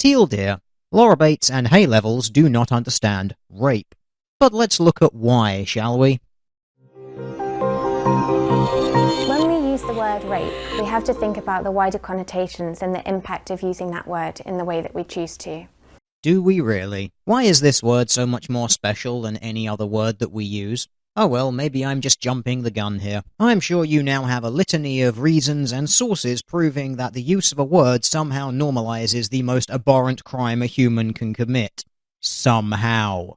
Teal deer. Laura Bates and Hay Levels do not understand rape. But let's look at why, shall we? When we use the word rape, we have to think about the wider connotations and the impact of using that word in the way that we choose to. Do we really? Why is this word so much more special than any other word that we use? Oh well, maybe I'm just jumping the gun here. I'm sure you now have a litany of reasons and sources proving that the use of a word somehow normalizes the most abhorrent crime a human can commit. Somehow.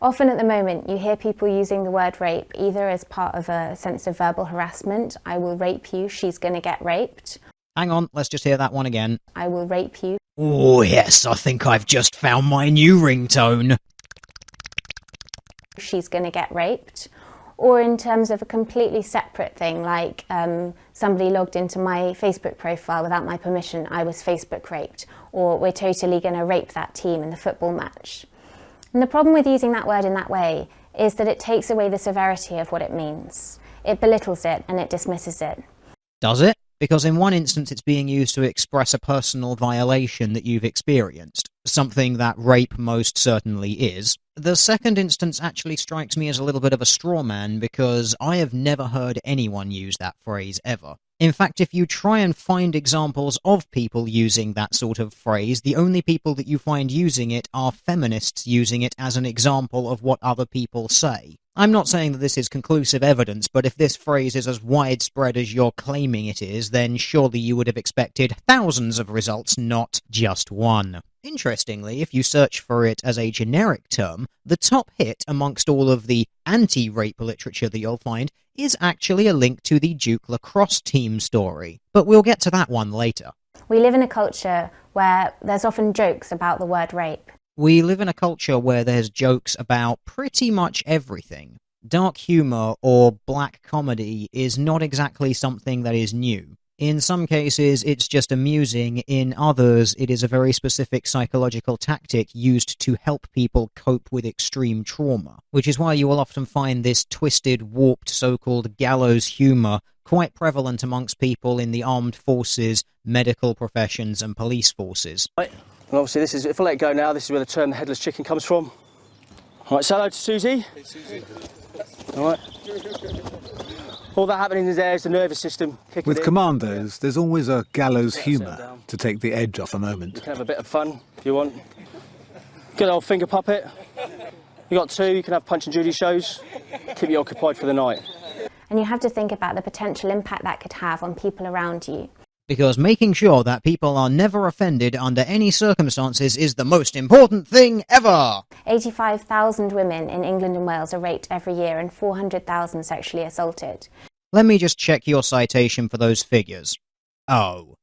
Often at the moment, you hear people using the word rape either as part of a sense of verbal harassment. I will rape you, she's going to get raped. Hang on, let's just hear that one again. I will rape you. Oh yes, I think I've just found my new ringtone. She's going to get raped. Or in terms of a completely separate thing, like somebody logged into my Facebook profile without my permission, I was Facebook raped. Or we're totally going to rape that team in the football match. And the problem with using that word in that way is that it takes away the severity of what it means. It belittles it and it dismisses it. Does it? Because in one instance it's being used to express a personal violation that you've experienced, something that rape most certainly is. The second instance actually strikes me as a little bit of a straw man because I have never heard anyone use that phrase ever. In fact, if you try and find examples of people using that sort of phrase, the only people that you find using it are feminists using it as an example of what other people say. I'm not saying that this is conclusive evidence, but if this phrase is as widespread as you're claiming it is, then surely you would have expected thousands of results, not just one. Interestingly, if you search for it as a generic term, the top hit amongst all of the anti-rape literature that you'll find is actually a link to the Duke lacrosse team story. But we'll get to that one later. We live in a culture where there's often jokes about the word rape. We live in a culture where there's jokes about pretty much everything. Dark humour or black comedy is not exactly something that is new. In some cases, it's just amusing. In others, it is a very specific psychological tactic used to help people cope with extreme trauma, which is why you will often find this twisted, warped, so-called gallows humour quite prevalent amongst people in the armed forces, medical professions, and police forces. Right. And obviously, this is, if I let go now, this is where the term the headless chicken comes from. All right, say hello to Susie. Hey, Susie. All right. All that happening is there is the nervous system kicking With in. commandos, there's always a gallows humour to take the edge off a moment. You can have a bit of fun if you want. Good old finger puppet. You got two, you can have Punch and Judy shows. Keep you occupied for the night. And you have to think about the potential impact that could have on people around you. Because making sure that people are never offended under any circumstances is the most important thing ever! 85,000 women in England and Wales are raped every year and 400,000 sexually assaulted. Let me just check your citation for those figures. Oh.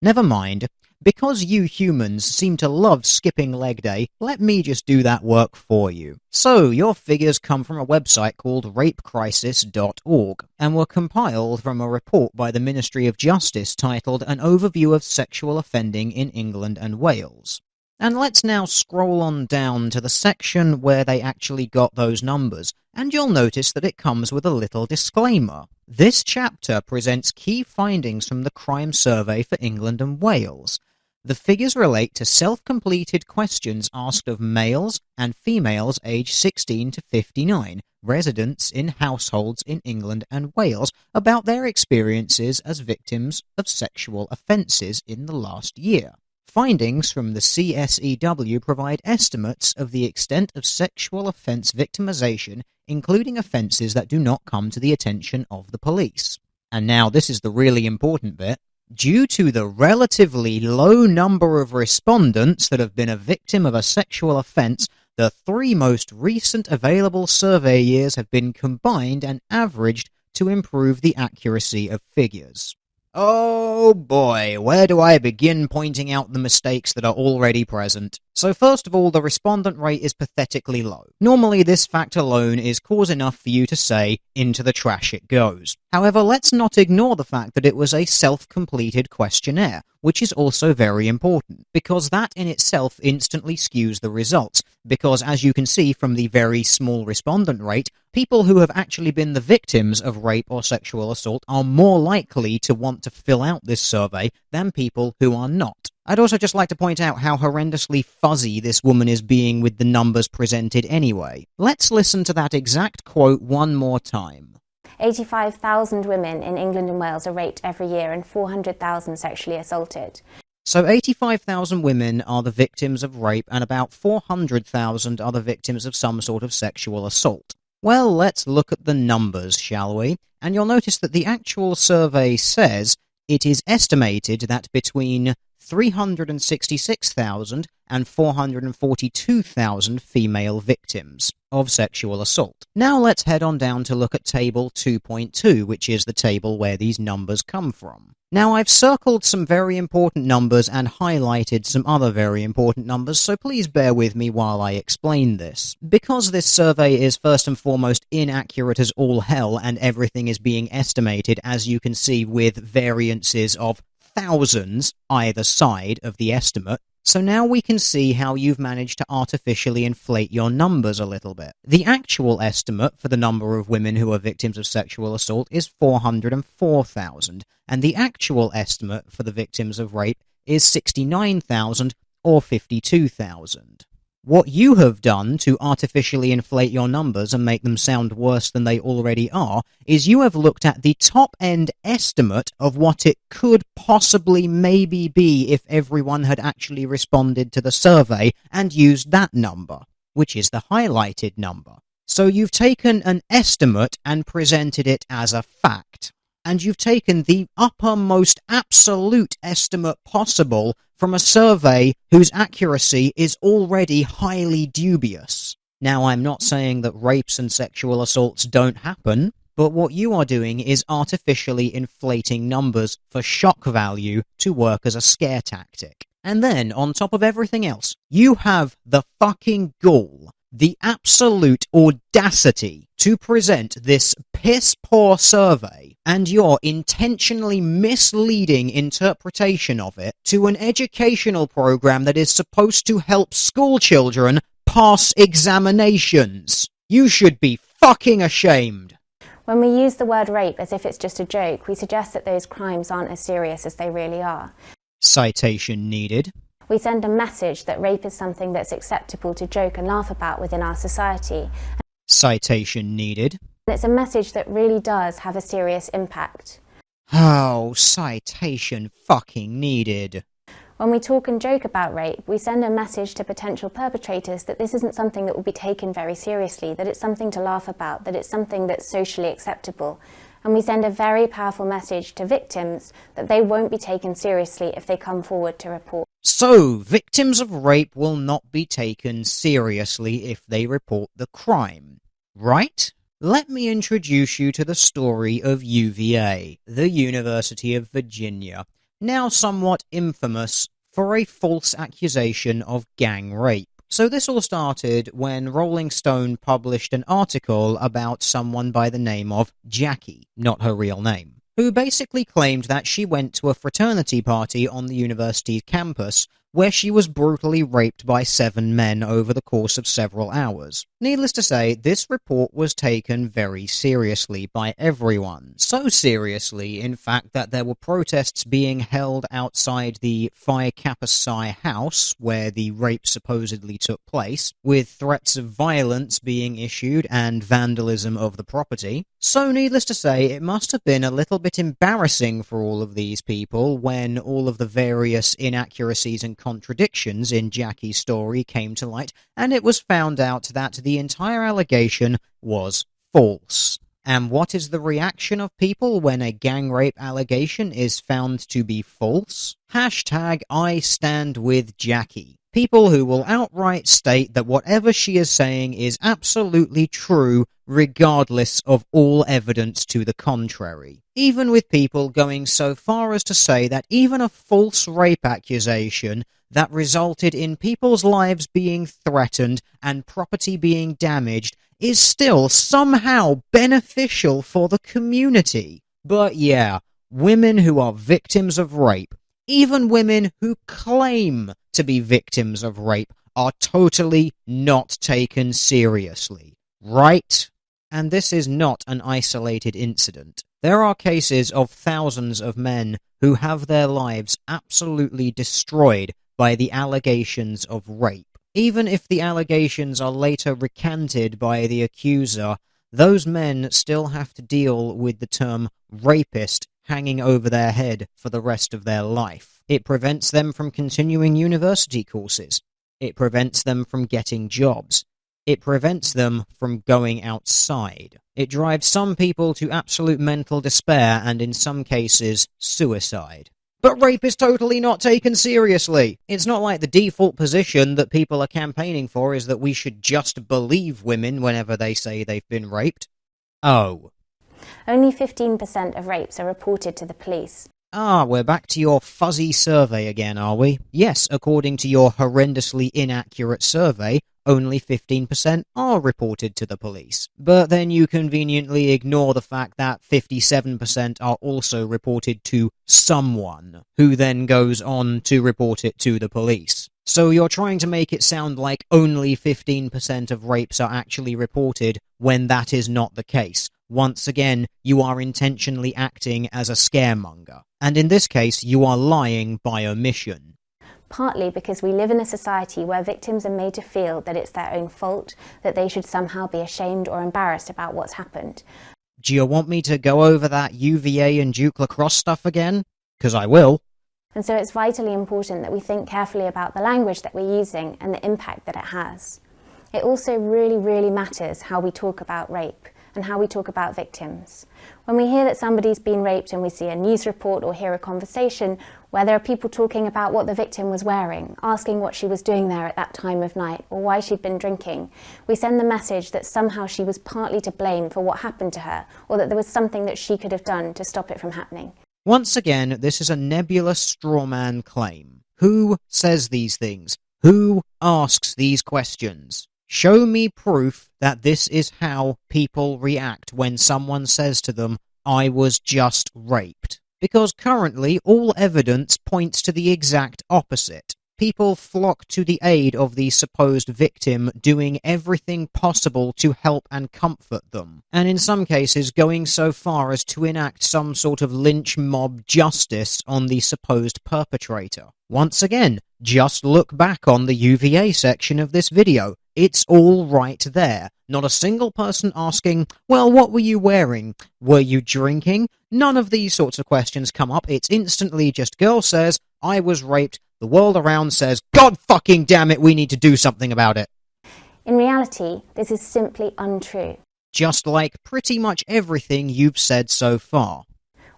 Never mind. Because you humans seem to love skipping leg day, let me just do that work for you. So, your figures come from a website called rapecrisis.org, and were compiled from a report by the Ministry of Justice titled An Overview of Sexual Offending in England and Wales. And let's now scroll on down to the section where they actually got those numbers, and you'll notice that it comes with a little disclaimer. This chapter presents key findings from the Crime Survey for England and Wales. The figures relate to self-completed questions asked of males and females aged 16 to 59, residents in households in England and Wales, about their experiences as victims of sexual offences in the last year. Findings from the CSEW provide estimates of the extent of sexual offence victimisation, including offences that do not come to the attention of the police. And now this is the really important bit. Due to the relatively low number of respondents that have been a victim of a sexual offence, the 3 most recent available survey years have been combined and averaged to improve the accuracy of figures. Oh boy, where do I begin pointing out the mistakes that are already present? So first of all, the respondent rate is pathetically low. Normally this fact alone is cause enough for you to say, into the trash it goes. However, let's not ignore the fact that it was a self-completed questionnaire, which is also very important, because that in itself instantly skews the results, because as you can see from the very small respondent rate, people who have actually been the victims of rape or sexual assault are more likely to want to fill out this survey than people who are not. I'd also just like to point out how horrendously fuzzy this woman is being with the numbers presented anyway. Let's listen to that exact quote one more time. 85,000 women in England and Wales are raped every year and 400,000 sexually assaulted. So 85,000 women are the victims of rape and about 400,000 are the victims of some sort of sexual assault. Well, let's look at the numbers, shall we? And you'll notice that the actual survey says it is estimated that between 366,000 and 442,000 female victims of sexual assault. Now let's head on down to look at table 2.2, which is the table where these numbers come from. Now I've circled some very important numbers and highlighted some other very important numbers, so please bear with me while I explain this. Because this survey is first and foremost inaccurate as all hell and everything is being estimated, as you can see, with variances of thousands either side of the estimate, so now we can see how you've managed to artificially inflate your numbers a little bit. The actual estimate for the number of women who are victims of sexual assault is 404,000, and the actual estimate for the victims of rape is 69,000 or 52,000. What you have done to artificially inflate your numbers and make them sound worse than they already are is you have looked at the top-end estimate of what it could possibly maybe be if everyone had actually responded to the survey and used that number, which is the highlighted number. So you've taken an estimate and presented it as a fact. And you've taken the uppermost absolute estimate possible from a survey whose accuracy is already highly dubious. Now, I'm not saying that rapes and sexual assaults don't happen, but what you are doing is artificially inflating numbers for shock value to work as a scare tactic. And then, on top of everything else, you have the fucking gall, the absolute audacity to present this piss-poor survey and your intentionally misleading interpretation of it to an educational program that is supposed to help school children pass examinations. You should be fucking ashamed. When we use the word rape as if it's just a joke, we suggest that those crimes aren't as serious as they really are. Citation needed. We send a message that rape is something that's acceptable to joke and laugh about within our society. Citation needed. And it's a message that really does have a serious impact. Oh, citation fucking needed. When we talk and joke about rape, we send a message to potential perpetrators that this isn't something that will be taken very seriously, that it's something to laugh about, that it's something that's socially acceptable. And we send a very powerful message to victims that they won't be taken seriously if they come forward to report. So, victims of rape will not be taken seriously if they report the crime, right? Let me introduce you to the story of UVA, the University of Virginia, now somewhat infamous for a false accusation of gang rape. So this all started when Rolling Stone published an article about someone by the name of Jackie, not her real name, who basically claimed that she went to a fraternity party on the university campus where she was brutally raped by 7 men over the course of several hours. Needless to say, this report was taken very seriously by everyone. So seriously, in fact, that there were protests being held outside the Phi Kappa Psi house, where the rape supposedly took place, with threats of violence being issued and vandalism of the property. So needless to say, it must have been a little bit embarrassing for all of these people when all of the various inaccuracies and contradictions in Jackie's story came to light, and it was found out that the entire allegation was false. And what is the reaction of people when a gang rape allegation is found to be false? Hashtag I stand with Jackie. People who will outright state that whatever she is saying is absolutely true, regardless of all evidence to the contrary. Even with people going so far as to say that even a false rape accusation that resulted in people's lives being threatened and property being damaged is still somehow beneficial for the community. But yeah, women who are victims of rape, even women who claim to be victims of rape, are totally not taken seriously, right? And this is not an isolated incident. There are cases of thousands of men who have their lives absolutely destroyed by the allegations of rape. Even if the allegations are later recanted by the accuser, those men still have to deal with the term rapist hanging over their head for the rest of their life. It prevents them from continuing university courses. It prevents them from getting jobs. It prevents them from going outside. It drives some people to absolute mental despair and, in some cases, suicide. But rape is totally not taken seriously. It's not like the default position that people are campaigning for is that we should just believe women whenever they say they've been raped. Oh. Only 15% of rapes are reported to the police. Ah, we're back to your fuzzy survey again, are we? Yes, according to your horrendously inaccurate survey, only 15% are reported to the police. But then you conveniently ignore the fact that 57% are also reported to someone, who then goes on to report it to the police. So you're trying to make it sound like only 15% of rapes are actually reported when that is not the case. Once again, you are intentionally acting as a scaremonger. And in this case, you are lying by omission. Partly because we live in a society where victims are made to feel that it's their own fault, that they should somehow be ashamed or embarrassed about what's happened. Do you want me to go over that UVA and Duke lacrosse stuff again? 'Cause I will. And so it's vitally important that we think carefully about the language that we're using and the impact that it has. It also really, really matters how we talk about rape and how we talk about victims. When we hear that somebody's been raped and we see a news report or hear a conversation where there are people talking about what the victim was wearing, asking what she was doing there at that time of night or why she'd been drinking, we send the message that somehow she was partly to blame for what happened to her, or that there was something that she could have done to stop it from happening. Once again, this is a nebulous straw man claim. Who says these things? Who asks these questions? Show me proof that this is how people react when someone says to them, "I was just raped." Because currently, all evidence points to the exact opposite. People flock to the aid of the supposed victim, doing everything possible to help and comfort them, and in some cases going so far as to enact some sort of lynch mob justice on the supposed perpetrator. Once again, just look back on the UVA section of this video. It's all right there. Not a single person asking, well, what were you wearing? Were you drinking? None of these sorts of questions come up. It's instantly just girl says, I was raped. The world around says, God fucking damn it, we need to do something about it. In reality, this is simply untrue. Just like pretty much everything you've said so far.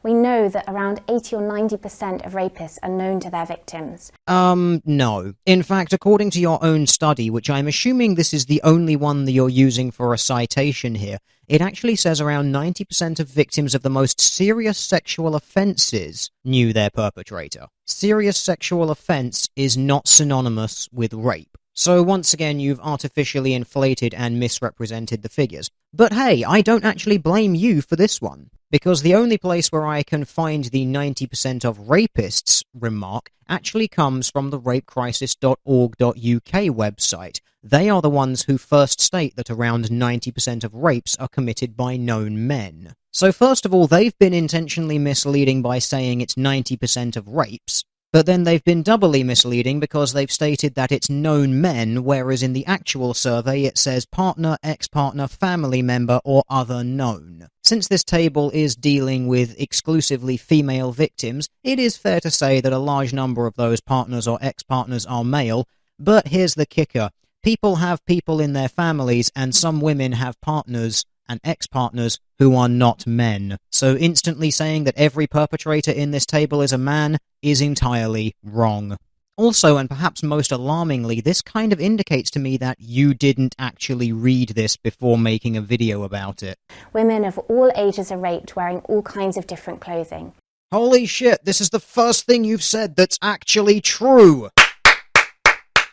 We know that around 80 or 90% of rapists are known to their victims. No. In fact, according to your own study, which I'm assuming this is the only one that you're using for a citation here, it actually says around 90% of victims of the most serious sexual offences knew their perpetrator. Serious sexual offence is not synonymous with rape. So once again, you've artificially inflated and misrepresented the figures. But hey, I don't actually blame you for this one, because the only place where I can find the 90% of rapists remark actually comes from the rapecrisis.org.uk website. They are the ones who first state that around 90% of rapes are committed by known men. So first of all, they've been intentionally misleading by saying it's 90% of rapes, but then they've been doubly misleading because they've stated that it's known men, whereas in the actual survey it says partner, ex-partner, family member, or other known. Since this table is dealing with exclusively female victims, it is fair to say that a large number of those partners or ex-partners are male, but here's the kicker. People have people in their families, and some women have partners and ex-partners who are not men. So instantly saying that every perpetrator in this table is a man is entirely wrong. Also, and perhaps most alarmingly, this kind of indicates to me that you didn't actually read this before making a video about it. Women of all ages are raped wearing all kinds of different clothing. Holy shit, this is the first thing you've said that's actually true!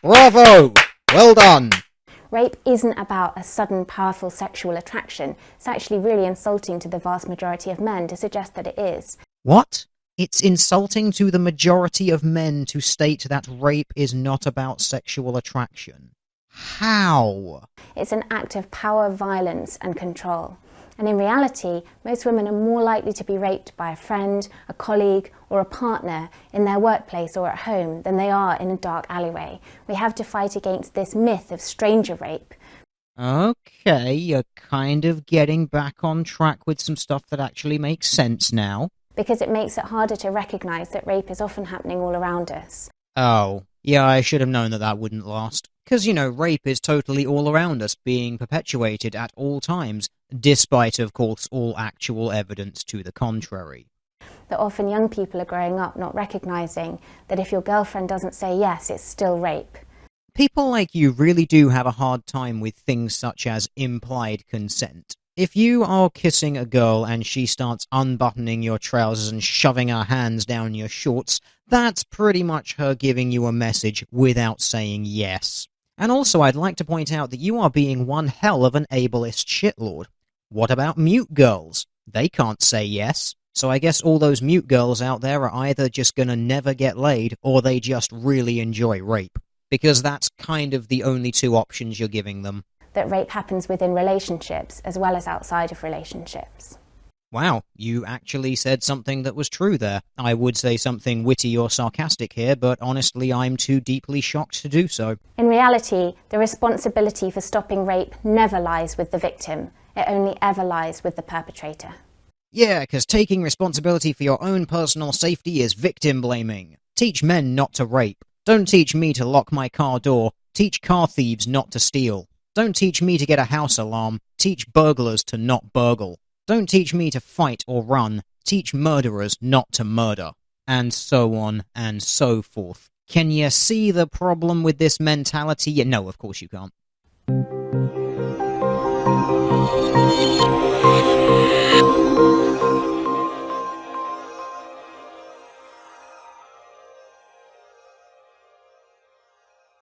Bravo! Well done! Rape isn't about a sudden, powerful sexual attraction. It's actually really insulting to the vast majority of men to suggest that it is. What? It's insulting to the majority of men to state that rape is not about sexual attraction. How? It's an act of power, violence and control. And in reality, most women are more likely to be raped by a friend, a colleague or a partner in their workplace or at home than they are in a dark alleyway. We have to fight against this myth of stranger rape. Okay, you're kind of getting back on track with some stuff that actually makes sense now. Because it makes it harder to recognise that rape is often happening all around us. Oh, yeah, I should have known that that wouldn't last. Because, rape is totally all around us, being perpetuated at all times, despite, of course, all actual evidence to the contrary. That often young people are growing up not recognising that if your girlfriend doesn't say yes, it's still rape. People like you really do have a hard time with things such as implied consent. If you are kissing a girl and she starts unbuttoning your trousers and shoving her hands down your shorts, that's pretty much her giving you a message without saying yes. And also, I'd like to point out that you are being one hell of an ableist shitlord. What about mute girls? They can't say yes. So I guess all those mute girls out there are either just gonna never get laid, or they just really enjoy rape. Because that's kind of the only two options you're giving them. That rape happens within relationships as well as outside of relationships. Wow, you actually said something that was true there. I would say something witty or sarcastic here, but honestly I'm too deeply shocked to do so. In reality, the responsibility for stopping rape never lies with the victim. It only ever lies with the perpetrator. Yeah, because taking responsibility for your own personal safety is victim blaming. Teach men not to rape. Don't teach me to lock my car door. Teach car thieves not to steal. Don't teach me to get a house alarm. Teach burglars to not burgle. Don't teach me to fight or run. Teach murderers not to murder. And so on and so forth. Can you see the problem with this mentality? No, of course you can't.